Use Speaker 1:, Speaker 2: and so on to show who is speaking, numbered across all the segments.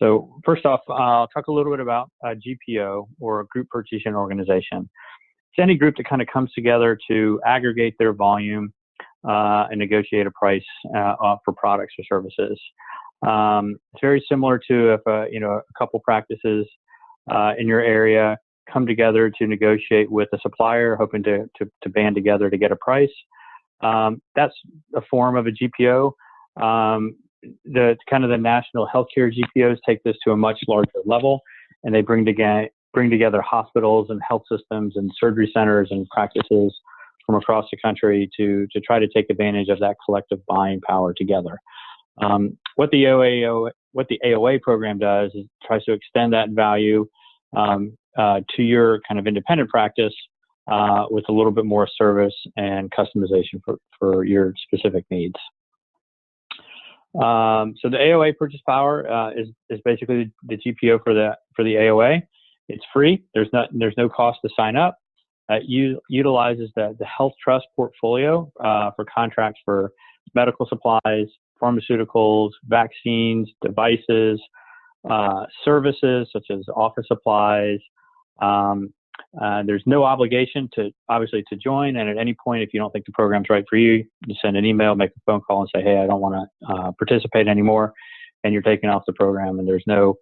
Speaker 1: So first off, I'll talk a little bit about a GPO, or a group purchasing organization. It's any group that kind of comes together to aggregate their volume and negotiate a price for products or services. It's very similar to if a couple practices in your area come together to negotiate with a supplier, hoping to band together to get a price. That's a form of a GPO. The national healthcare GPOs take this to a much larger level, and they bring together hospitals and health systems and surgery centers and practices from across the country to try to take advantage of that collective buying power together. What the AOA program does is tries to extend that value to your kind of independent practice with a little bit more service and customization for your specific needs. So the AOA purchase power is basically the GPO for the AOA. It's free. There's no cost to sign up. It utilizes the Health Trust portfolio for contracts for medical supplies, pharmaceuticals, vaccines, devices, services such as office supplies. There's no obligation to join, and at any point, if you don't think the program's right for you, you send an email, make a phone call, and say, "Hey, I don't want to participate anymore," and you're taken off the program. And there's no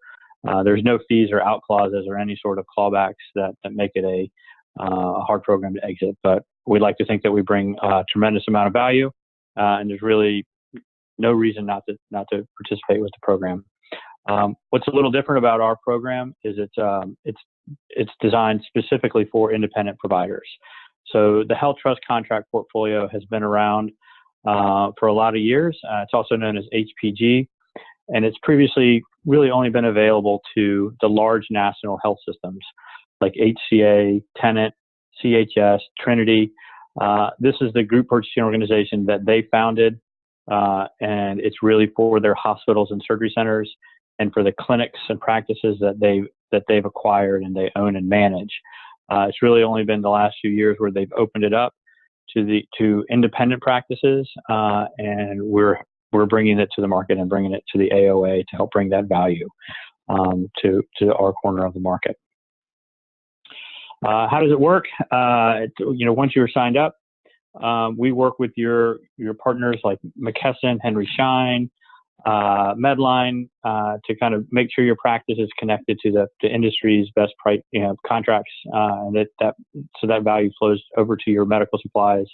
Speaker 1: fees or out clauses or any sort of clawbacks that make it a hard program to exit. But we'd like to think that we bring a tremendous amount of value, and there's really no reason not to participate with the program. What's a little different about our program is it's designed specifically for independent providers. So the Health Trust contract portfolio has been around for a lot of years. It's also known as HPG, and it's previously really only been available to the large national health systems like HCA, Tenet, CHS, Trinity. This is the group purchasing organization that they founded, and it's really for their hospitals and surgery centers and for the clinics and practices that they've acquired and they own and manage. It's really only been the last few years where they've opened it up to independent practices, and we're bringing it to the market and bringing it to the AOA to help bring that value to our corner of the market. How does it work? Once you're signed up, we work with your partners like McKesson, Henry Schein, Medline, to kind of make sure your practice is connected to the industry's best price, contracts, and so that value flows over to your medical supplies,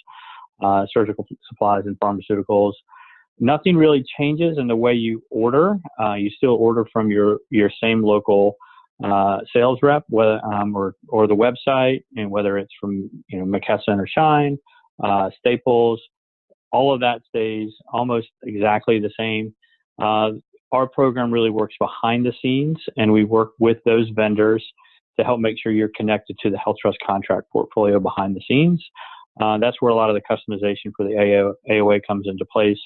Speaker 1: surgical supplies, and pharmaceuticals. Nothing really changes in the way you order. You still order from your same local sales rep, whether or the website, and whether it's from McKesson or Schein, Staples, all of that stays almost exactly the same. Our program really works behind the scenes, and we work with those vendors to help make sure you're connected to the Health Trust contract portfolio behind the scenes. That's where a lot of the customization for the AOA comes into place.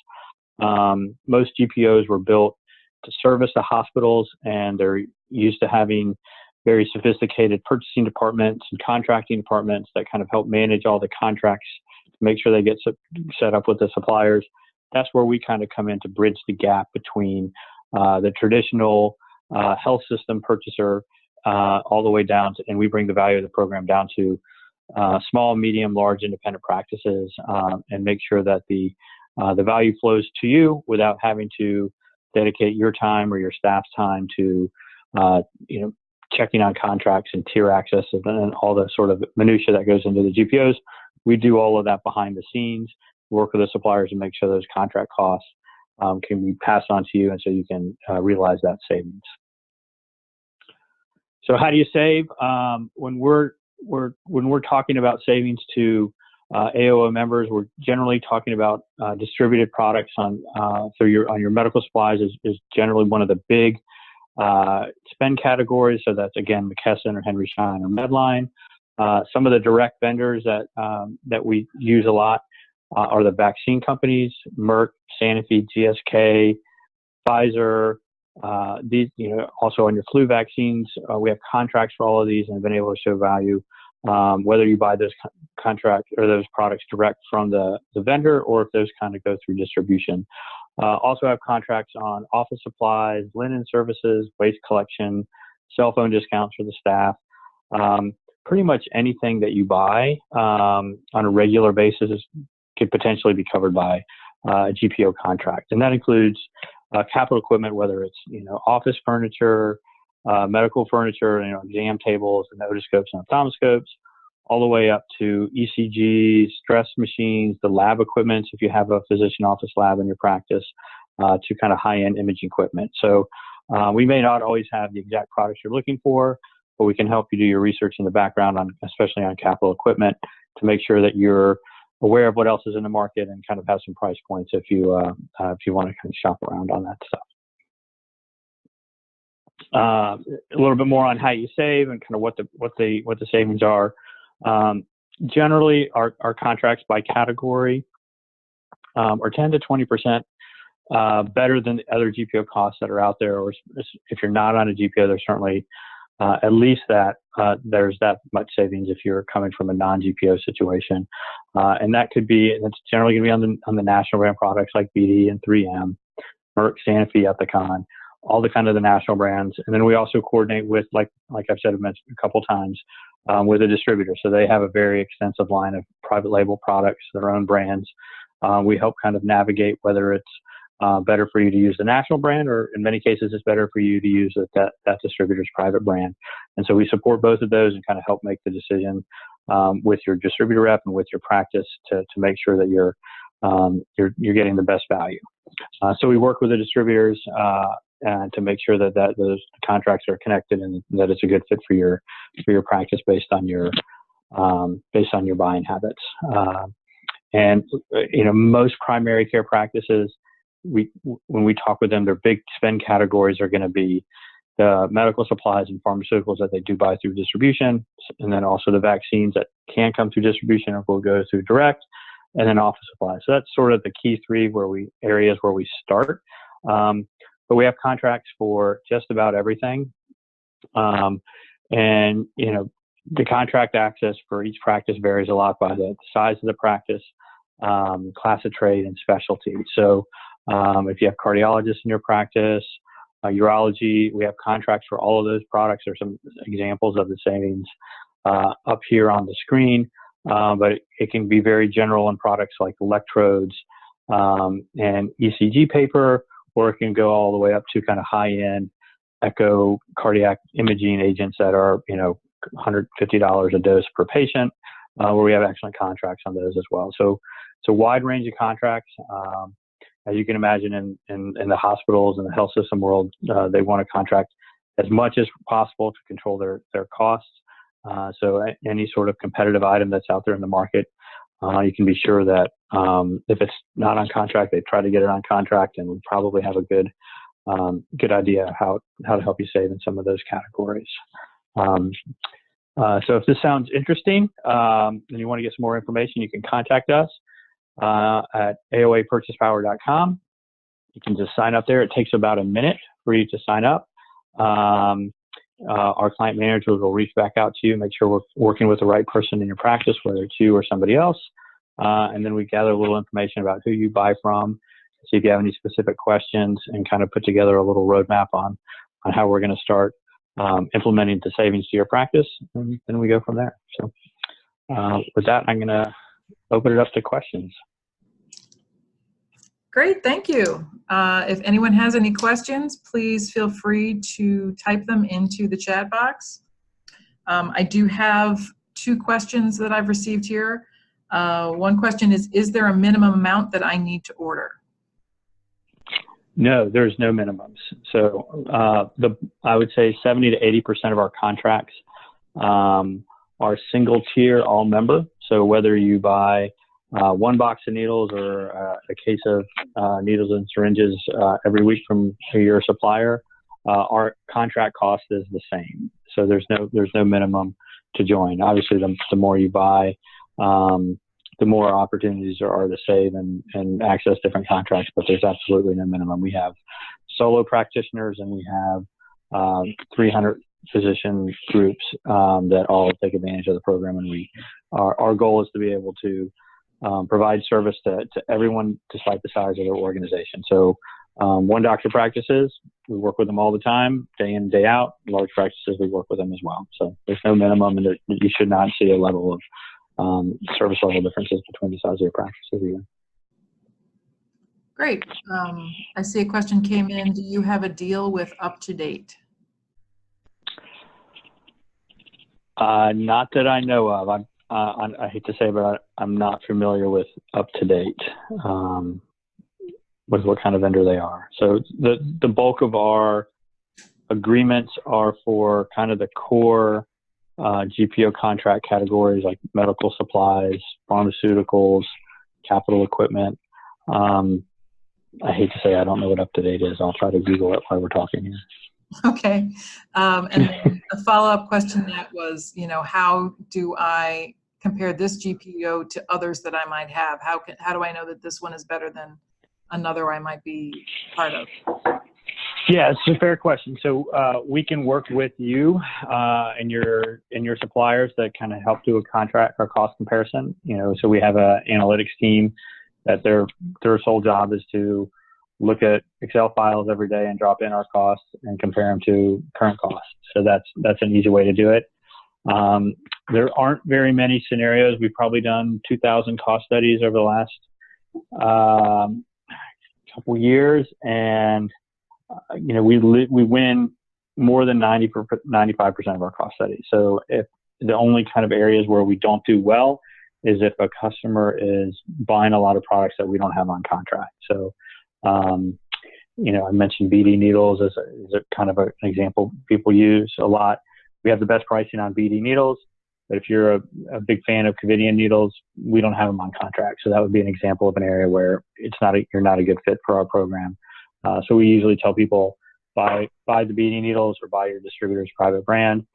Speaker 1: Most GPOs were built to service the hospitals, and they're used to having very sophisticated purchasing departments and contracting departments that kind of help manage all the contracts to make sure they get set up with the suppliers. That's where we kind of come in to bridge the gap between the traditional health system purchaser all the way down to, and we bring the value of the program down to small, medium, large independent practices, and make sure that the value flows to you without having to dedicate your time or your staff's time to checking on contracts and tier access and all the sort of minutia that goes into the GPOs. We do all of that behind the scenes, work with the suppliers and make sure those contract costs can be passed on to you, and so you can realize that savings. So how do you save? When we're talking about savings to AOA members, we're generally talking about distributed products on your medical supplies is generally one of the big spend categories. So that's again McKesson or Henry Schein or Medline. Some of the direct vendors that we use a lot are the vaccine companies: Merck, Sanofi, GSK, Pfizer. These, also on your flu vaccines, we have contracts for all of these and have been able to show value. Whether you buy those contracts or those products direct from the vendor, or if those kind of go through distribution. Also have contracts on office supplies, linen services, waste collection, cell phone discounts for the staff. Pretty much anything that you buy on a regular basis could potentially be covered by a GPO contract, and that includes capital equipment, whether it's office furniture, medical furniture, exam tables and otoscopes and ophthalmoscopes, all the way up to ECGs, stress machines, the lab equipment, if you have a physician office lab in your practice, to kind of high-end imaging equipment. So we may not always have the exact products you're looking for, but we can help you do your research in the background, especially on capital equipment, to make sure that you're aware of what else is in the market and kind of have some price points if you want to kind of shop around on that stuff. A little bit more on how you save and kind of what the savings are. Generally, our contracts by category are 10 to 20% better than the other GPO costs that are out there. Or if you're not on a GPO, there's certainly at least there's that much savings if you're coming from a non-GPO situation, and that's generally going to be on the national brand products like BD and 3M, Merck, Sanofi, Ethicon, all the kind of the national brands. And then we also coordinate with, like I've said, I've mentioned a couple times, with a distributor. So they have a very extensive line of private label products, their own brands. We help kind of navigate whether it's better for you to use the national brand, or in many cases, it's better for you to use that distributor's private brand. And so we support both of those and kind of help make the decision with your distributor rep and with your practice to make sure that you're getting the best value. So we work with the distributors to make sure that those contracts are connected and that it's a good fit for your practice based on your buying habits. And most primary care practices, when we talk with them, their big spend categories are going to be the medical supplies and pharmaceuticals that they do buy through distribution, and then also the vaccines that can come through distribution or will go through direct, and then office supplies. So that's sort of the key three areas where we start. But we have contracts for just about everything. And the contract access for each practice varies a lot by the size of the practice, class of trade, and specialty. So if you have cardiologists in your practice, urology, we have contracts for all of those products. There's some examples of the savings up here on the screen, but it can be very general in products like electrodes and ECG paper, or it can go all the way up to kind of high-end echo cardiac imaging agents that are, $150 a dose per patient, where we have excellent contracts on those as well. So it's a wide range of contracts. As you can imagine, in the hospitals and the health system world, they want to contract as much as possible to control their costs. So any sort of competitive item that's out there in the market, you can be sure that if it's not on contract, they try to get it on contract, and we probably have a good idea how to help you save in some of those categories. So if this sounds interesting and you want to get some more information, you can contact us at aoapurchasepower.com. You can just sign up there. It takes about a minute for you to sign up. Our client managers will reach back out to you, make sure we're working with the right person in your practice, whether it's you or somebody else. And then we gather a little information about who you buy from, see if you have any specific questions, and kind of put together a little roadmap on how we're going to start implementing the savings to your practice, and then we go from there. So with that, I'm going to open it up to questions.
Speaker 2: Great, thank you. If anyone has any questions, please feel free to type them into the chat box. I do have two questions that I've received here. One question is there a minimum amount that I need to order?
Speaker 1: No, there's no minimums. So I would say 70 to 80% of our contracts are single tier, all member. So whether you buy one box of needles or a case of needles and syringes every week from your supplier, our contract cost is the same. So there's no minimum to join. Obviously, the more you buy, the more opportunities there are to save and access different contracts, but there's absolutely no minimum. We have solo practitioners, and we have 300 physician groups that all take advantage of the program. And our goal is to be able to provide service to everyone despite the size of their organization. So one doctor practices, we work with them all the time, day in, day out. Large practices, we work with them as well. So there's no minimum, and you should not see a level of service level differences between the size of your practices either.
Speaker 2: Great. I see a question came in. Do you have a deal with Uptodate?
Speaker 1: Not that I know of. I hate to say, but I'm not familiar with Uptodate, with what kind of vendor they are. So the bulk of our agreements are for kind of the core GPO contract categories like medical supplies, pharmaceuticals, capital equipment. I hate to say I don't know what Uptodate is. I'll try to Google it while we're talking here.
Speaker 2: Okay. And then a follow-up question that was, how do I compare this GPO to others that I might have? How do I know that this one is better than another I might be part of?
Speaker 1: Yeah, it's a fair question. So we can work with you and your suppliers that kind of help do a contract or cost comparison. So we have an analytics team that their sole job is to look at Excel files every day and drop in our costs and compare them to current costs. So that's an easy way to do it. There aren't very many scenarios. We've probably done 2,000 cost studies over the last couple years, and we win more than 95% of our cost studies. So if the only kind of areas where we don't do well is if a customer is buying a lot of products that we don't have on contract. So, I mentioned BD needles as a kind of an example people use a lot. We have the best pricing on BD needles, but if you're a big fan of Covidien needles, we don't have them on contract. So that would be an example of an area where you're not a good fit for our program. So we usually tell people buy the BD needles or buy your distributor's private brand.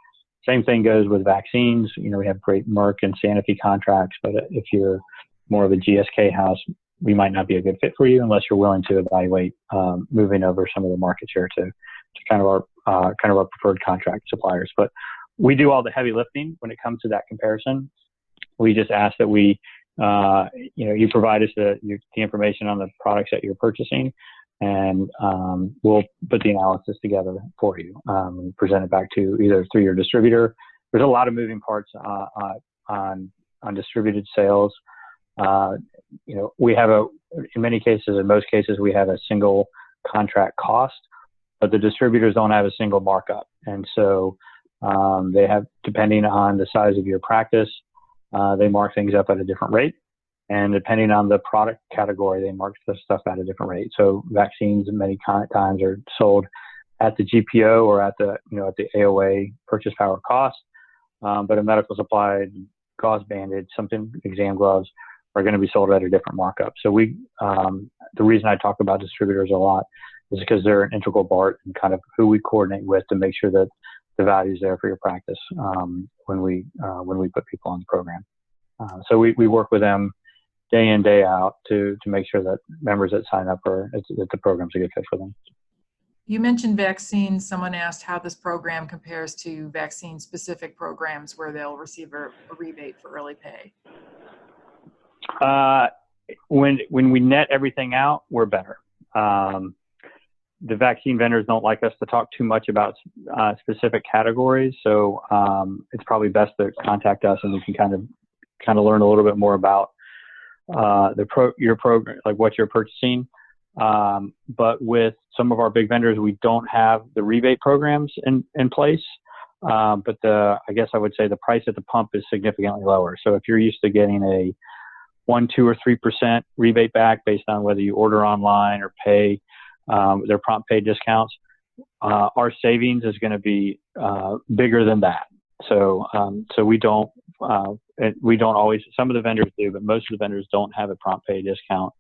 Speaker 1: Same thing goes with vaccines. We have great Merck and Sanofi contracts, but if you're more of a GSK house, we might not be a good fit for you unless you're willing to evaluate moving over some of the market share to kind of our preferred contract suppliers. But we do all the heavy lifting when it comes to that comparison. We just ask that you provide us the information on the products that you're purchasing, and we'll put the analysis together for you and present it back to either through your distributor. There's a lot of moving parts on distributed sales. We have in most cases, we have a single contract cost, but the distributors don't have a single markup. And so they have, depending on the size of your practice, they mark things up at a different rate. And depending on the product category, they mark the stuff at a different rate. So vaccines many times are sold at the GPO or at the AOA purchase power cost. But a medical supply, gauze bandage, exam gloves are going to be sold at a different markup. So the reason I talk about distributors a lot is because they're an integral part in kind of who we coordinate with to make sure that the value is there for your practice when we put people on the program. So we work with them day in, day out to make sure that members that sign up that the program's a good fit for them.
Speaker 2: You mentioned vaccines. Someone asked how this program compares to vaccine-specific programs where they'll receive a rebate for early pay.
Speaker 1: When we net everything out, we're better. The vaccine vendors don't like us to talk too much about specific categories, so it's probably best to contact us and we can kind of learn a little bit more about your program, like what you're purchasing. But with some of our big vendors, we don't have the rebate programs in place. But I guess I would say the price at the pump is significantly lower. So if you're used to getting a 1%, 2%, or 3% rebate back based on whether you order online or pay their prompt pay discounts, our savings is going to be bigger than that. So we don't always. Some of the vendors do, but most of the vendors don't have a prompt pay discount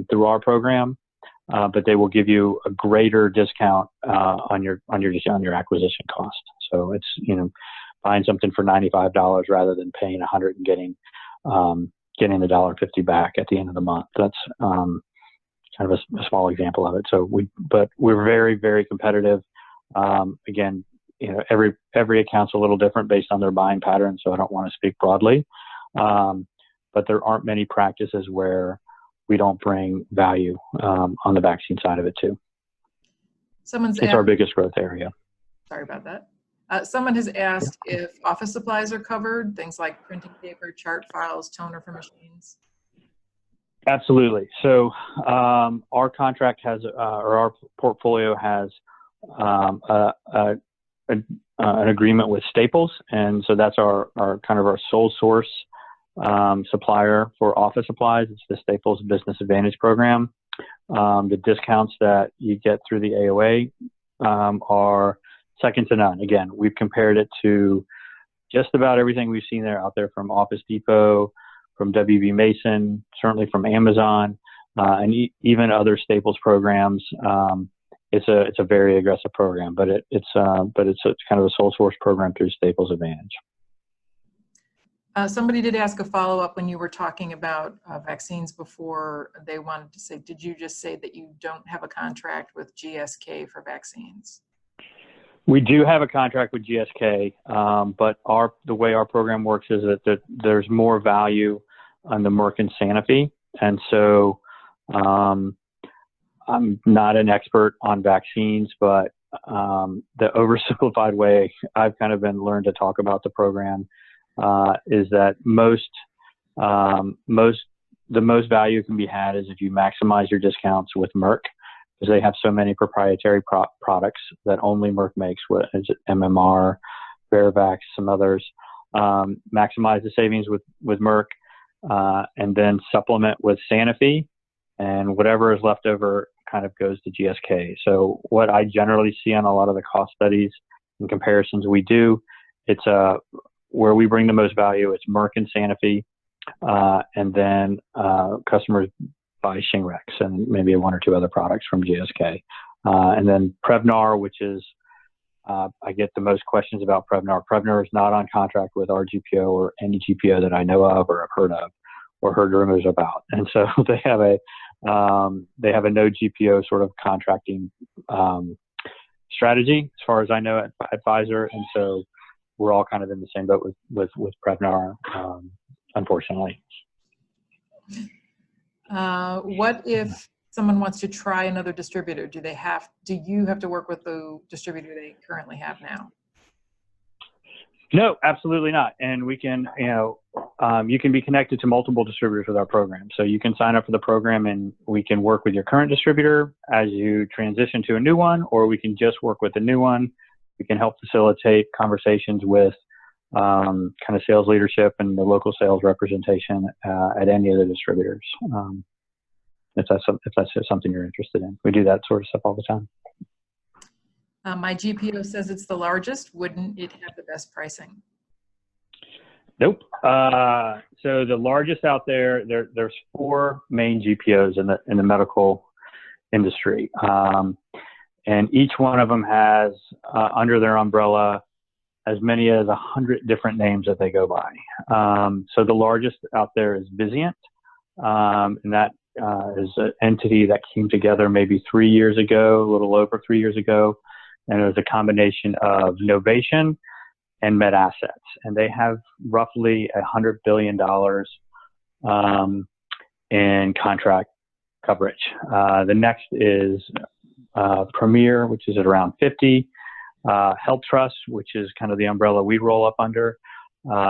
Speaker 1: through our program. But they will give you a greater discount on your acquisition cost. So it's buying something for $95 rather than paying $100 and getting the $1.50 back at the end of the month. That's kind of a small example of it. But we're very, very competitive. Again, every account's a little different based on their buying pattern, so I don't want to speak broadly. but there aren't many practices where we don't bring value on the vaccine side of it too. It's our biggest growth area.
Speaker 2: Sorry about that. Someone has asked if office supplies are covered, things like printing paper, chart files, toner for machines.
Speaker 1: Absolutely. So our contract has, or our portfolio has an agreement with Staples, and so that's our kind of our sole source supplier for office supplies. It's the Staples Business Advantage program. The discounts that you get through the AOA are second to none. Again, we've compared it to just about everything we've seen out there from Office Depot, from WB Mason, certainly from Amazon, and even other Staples programs. It's a very aggressive program, but it's kind of a sole source program through Staples Advantage.
Speaker 2: Somebody did ask a follow-up when you were talking about vaccines before. They wanted to say, did you just say that you don't have a contract with GSK for vaccines?
Speaker 1: We do have a contract with GSK, but the way our program works is that there's more value on the Merck and Sanofi, and so I'm not an expert on vaccines, but the oversimplified way I've kind of been learned to talk about the program is that the most value can be had is if you maximize your discounts with Merck, because they have so many proprietary products that only Merck makes, with MMR, Varivax, some others. Maximize the savings with Merck, and then supplement with Sanofi, and whatever is left over kind of goes to GSK. So what I generally see on a lot of the cost studies and comparisons we do, it's where we bring the most value, it's Merck and Sanofi, and then customers buy Shingrix and maybe one or two other products from GSK. And then Prevnar, which is, I get the most questions about Prevnar. Prevnar is not on contract with our GPO or any GPO that I know of or have heard of or heard rumors about. And so they have a no GPO sort of contracting strategy, as far as I know, at Pfizer. And so we're all kind of in the same boat with Prevnar, unfortunately.
Speaker 2: What if someone wants to try another distributor? Do you have to work with the distributor they currently have now?
Speaker 1: No, absolutely not. And we can, you can be connected to multiple distributors with our program. So you can sign up for the program and we can work with your current distributor as you transition to a new one, or we can just work with the new one. We can help facilitate conversations with kind of sales leadership and the local sales representation at any of the distributors. If that's something you're interested in, we do that sort of stuff all the time.
Speaker 2: My GPO says it's the largest. Wouldn't it have the best pricing?
Speaker 1: Nope. So the largest out there's 4 main GPOs in the medical industry, and each one of them has under their umbrella as many as 100 different names that they go by. So the largest out there is Vizient, and that is an entity that came together maybe 3 years ago, a little over 3 years ago, and it was a combination of Novation and MedAssets, and they have roughly $100 billion in contract coverage. The next is Premier, which is at around 50. Health Trust, which is kind of the umbrella we roll up under,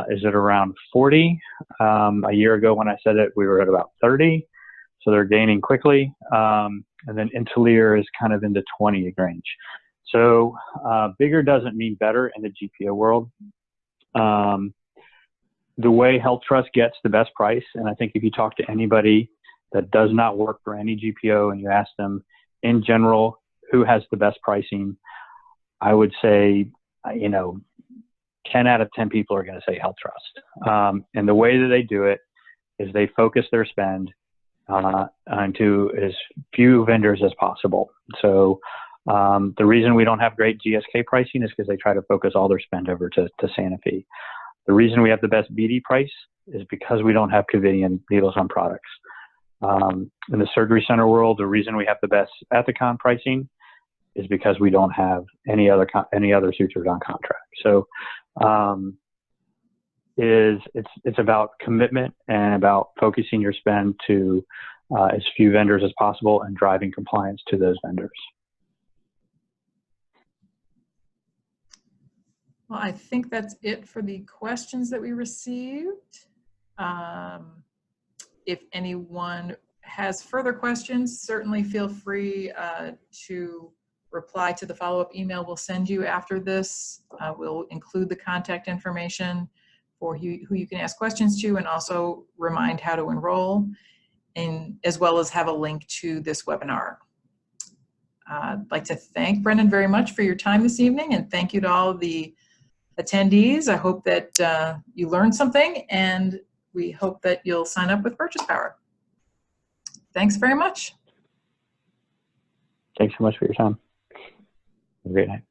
Speaker 1: is at around 40. A year ago when I said it, we were at about 30. So they're gaining quickly. And then Intelier is kind of in the 20 range. So bigger doesn't mean better in the GPO world. The way Health Trust gets the best price, and I think if you talk to anybody that does not work for any GPO and you ask them in general who has the best pricing, I would say, 10 out of 10 people are going to say Health Trust. And the way that they do it is they focus their spend onto as few vendors as possible. So the reason we don't have great GSK pricing is because they try to focus all their spend over to Sanofi. The reason we have the best BD price is because we don't have Covidien needles on products. In the surgery center world, the reason we have the best Ethicon pricing is because we don't have any other sutures on contract. So it's about commitment and about focusing your spend to as few vendors as possible and driving compliance to those vendors.
Speaker 2: Well, I think that's it for the questions that we received. If anyone has further questions, certainly feel free to reply to the follow-up email we'll send you after this. We'll include the contact information for who you can ask questions to, and also remind how to enroll, and as well as have a link to this webinar. I'd like to thank Brendan very much for your time this evening, and thank you to all the attendees. I hope that you learned something, and we hope that you'll sign up with Purchase Power. Thanks very much.
Speaker 1: Thanks so much for your time. Have a great night.